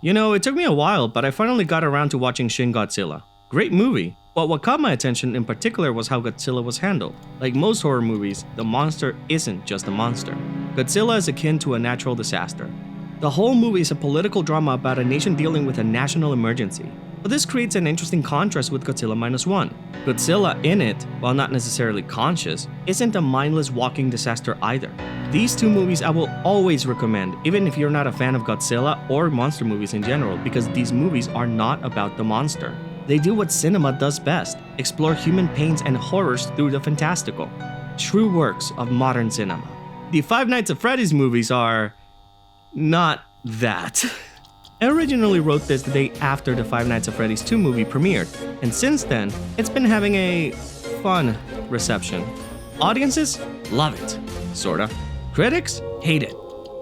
You know, it took me a while, but I finally got around to watching Shin Godzilla. Great movie, but what caught my attention in particular was how Godzilla was handled. Like most horror movies, the monster isn't just a monster. Godzilla is akin to a natural disaster. The whole movie is a political drama about a nation dealing with a national emergency. But this creates an interesting contrast with Godzilla Minus One. Godzilla in it, while not necessarily conscious, isn't a mindless walking disaster either. These two movies I will always recommend, even if you're not a fan of Godzilla or monster movies in general, because these movies are not about the monster. They do what cinema does best, explore human pains and horrors through the fantastical. True works of modern cinema. The Five Nights at Freddy's movies are not that. I originally wrote this the day after the Five Nights at Freddy's 2 movie premiered, and since then, it's been having a fun reception. Audiences love it, sorta. Critics hate it.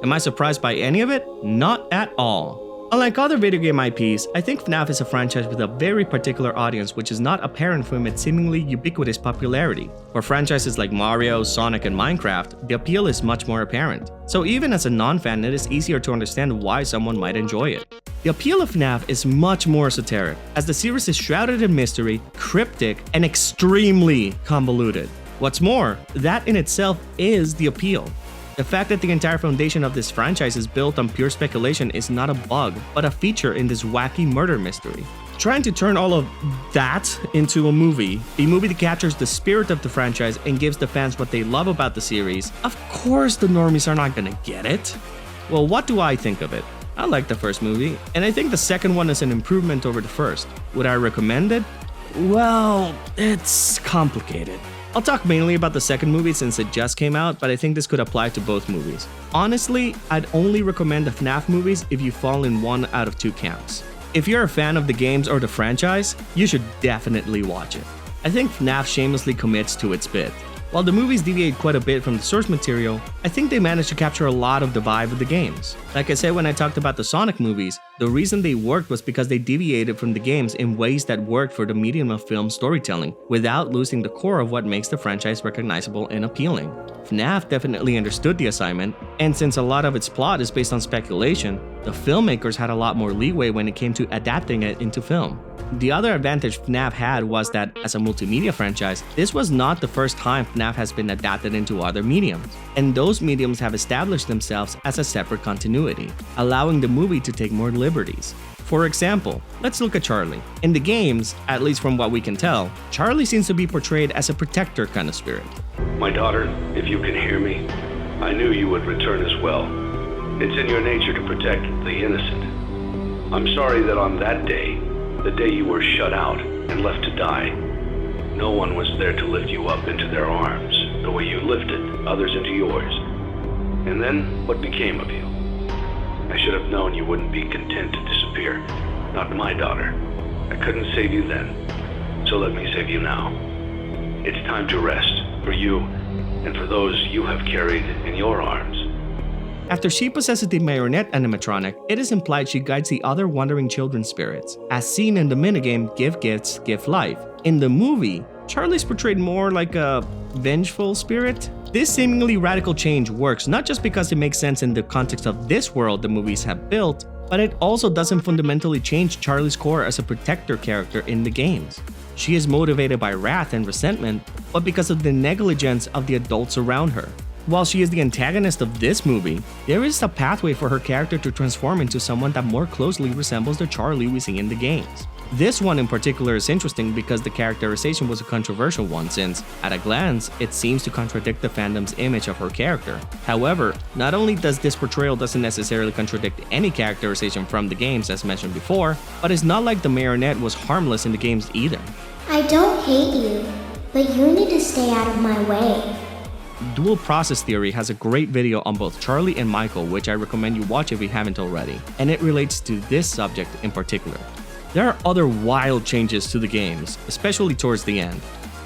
Am I surprised by any of it? Not at all. Unlike other video game IPs, I think FNAF is a franchise with a very particular audience which is not apparent from its seemingly ubiquitous popularity. For franchises like Mario, Sonic, and Minecraft, the appeal is much more apparent. So even as a non-fan, it is easier to understand why someone might enjoy it. The appeal of FNAF is much more esoteric, as the series is shrouded in mystery, cryptic, and extremely convoluted. What's more, that in itself is the appeal. The fact that the entire foundation of this franchise is built on pure speculation is not a bug, but a feature in this wacky murder mystery. Trying to turn all of that into a movie that captures the spirit of the franchise and gives the fans what they love about the series, of course the normies are not gonna get it. Well, what do I think of it? I like the first movie, and I think the second one is an improvement over the first. Would I recommend it? Well, it's complicated. I'll talk mainly about the second movie since it just came out, but I think this could apply to both movies. Honestly, I'd only recommend the FNAF movies if you fall in one out of two camps. If you're a fan of the games or the franchise, you should definitely watch it. I think FNAF shamelessly commits to its bit. While the movies deviate quite a bit from the source material, I think they managed to capture a lot of the vibe of the games. Like I said when I talked about the Sonic movies, the reason they worked was because they deviated from the games in ways that worked for the medium of film storytelling, without losing the core of what makes the franchise recognizable and appealing. FNAF definitely understood the assignment, and since a lot of its plot is based on speculation, the filmmakers had a lot more leeway when it came to adapting it into film. The other advantage FNAF had was that, as a multimedia franchise, this was not the first time FNAF has been adapted into other mediums, and those mediums have established themselves as a separate continuity, allowing the movie to take more liberties. For example, let's look at Charlie. In the games, at least from what we can tell, Charlie seems to be portrayed as a protector kind of spirit. My daughter, if you can hear me, I knew you would return as well. It's in your nature to protect the innocent. I'm sorry that on that day, the day you were shut out and left to die, no one was there to lift you up into their arms, the way you lifted others into yours. And then, what became of you? I should have known you wouldn't be content to disappear. Not my daughter. I couldn't save you then, so let me save you now. It's time to rest, for you, and for those you have carried in your arms. After she possesses the marionette animatronic, it is implied she guides the other wandering children's spirits, as seen in the minigame Give Gifts, Give Life. In the movie, Charlie's portrayed more like a vengeful spirit. This seemingly radical change works not just because it makes sense in the context of this world the movies have built, but it also doesn't fundamentally change Charlie's core as a protector character in the games. She is motivated by wrath and resentment, but because of the negligence of the adults around her. While she is the antagonist of this movie, there is a pathway for her character to transform into someone that more closely resembles the Charlie we see in the games. This one in particular is interesting because the characterization was a controversial one since, at a glance, it seems to contradict the fandom's image of her character. However, not only does this portrayal doesn't necessarily contradict any characterization from the games as mentioned before, but it's not like the marionette was harmless in the games either. I don't hate you, but you need to stay out of my way. Dual Process Theory has a great video on both Charlie and Michael, which I recommend you watch if you haven't already, and it relates to this subject in particular. There are other wild changes to the games, especially towards the end,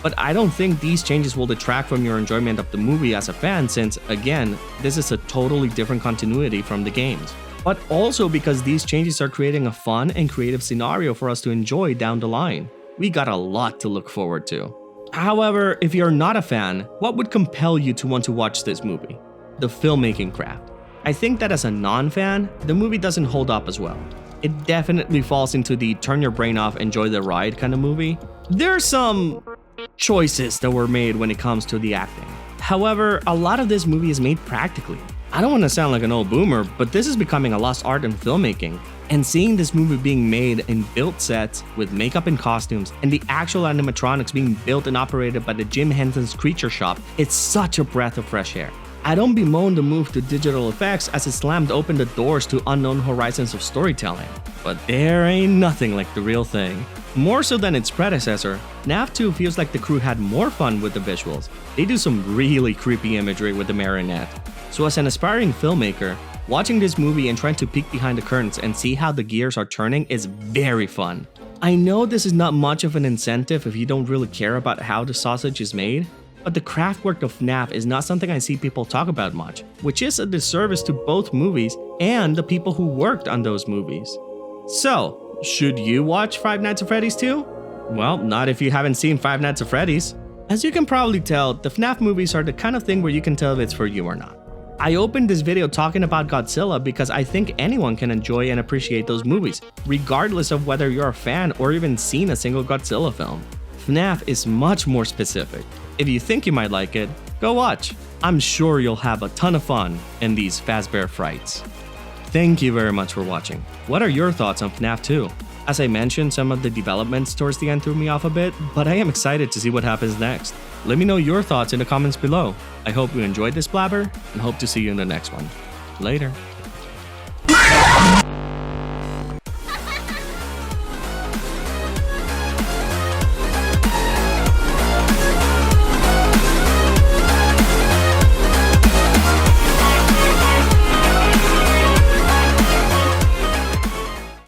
but I don't think these changes will detract from your enjoyment of the movie as a fan since, again, this is a totally different continuity from the games. But also because these changes are creating a fun and creative scenario for us to enjoy down the line. We got a lot to look forward to. However, if you're not a fan, what would compel you to want to watch this movie? The filmmaking craft. I think that as a non-fan, the movie doesn't hold up as well. it definitely falls into the turn your brain off, enjoy the ride kind of movie. There are some choices that were made when it comes to the acting. However, a lot of this movie is made practically. I don't want to sound like an old boomer, but this is becoming a lost art in filmmaking. And seeing this movie being made in built sets with makeup and costumes and the actual animatronics being built and operated by the Jim Henson's Creature Shop, it's such a breath of fresh air. I don't bemoan the move to digital effects as it slammed open the doors to unknown horizons of storytelling, but there ain't nothing like the real thing. More so than its predecessor, FNAF 2 feels like the crew had more fun with the visuals. They do some really creepy imagery with the marionette. So as an aspiring filmmaker, watching this movie and trying to peek behind the curtains and see how the gears are turning is very fun. I know this is not much of an incentive if you don't really care about how the sausage is made, but the craft work of FNAF is not something I see people talk about much, which is a disservice to both movies and the people who worked on those movies. So, should you watch Five Nights at Freddy's 2? Well, not if you haven't seen Five Nights at Freddy's. As you can probably tell, the FNAF movies are the kind of thing where you can tell if it's for you or not. I opened this video talking about Godzilla because I think anyone can enjoy and appreciate those movies, regardless of whether you're a fan or even seen a single Godzilla film. FNAF is much more specific. If you think you might like it, go watch. I'm sure you'll have a ton of fun in these Fazbear frights. Thank you very much for watching. What are your thoughts on FNAF 2? As I mentioned, some of the developments towards the end threw me off a bit, but I am excited to see what happens next. Let me know your thoughts in the comments below. I hope you enjoyed this blabber and hope to see you in the next one. Later.